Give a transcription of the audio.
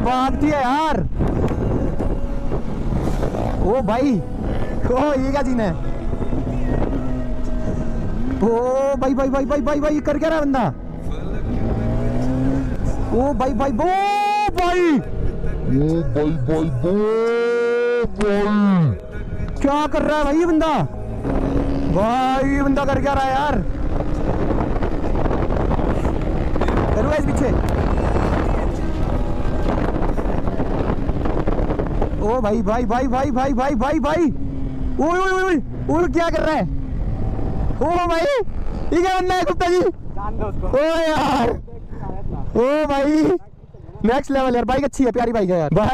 भागती है यार। ओ भाई, ओ ये क्या सीन है? ओ भाई भाई भाई भाई भाई भाई कर क्या रहा है बंदा? ओ भाई भाई भाई क्या कर रहा है भाई ये बंदा? भाई ये बंदा कर क्या रहा है यार? करूँगा इस पीछे। ओ भाई भाई भाई भाई भाई भाई भाई भाई, ओए ओए ओए ओए क्या कर रहा है? ओ भाई ये क्या बंदा है गुप्ता जी? जान दो उसको। ओ यार, ओ भाई नेक्स्ट लेवल यार, बाइक अच्छी है, प्यारी बाइक है यार भाई।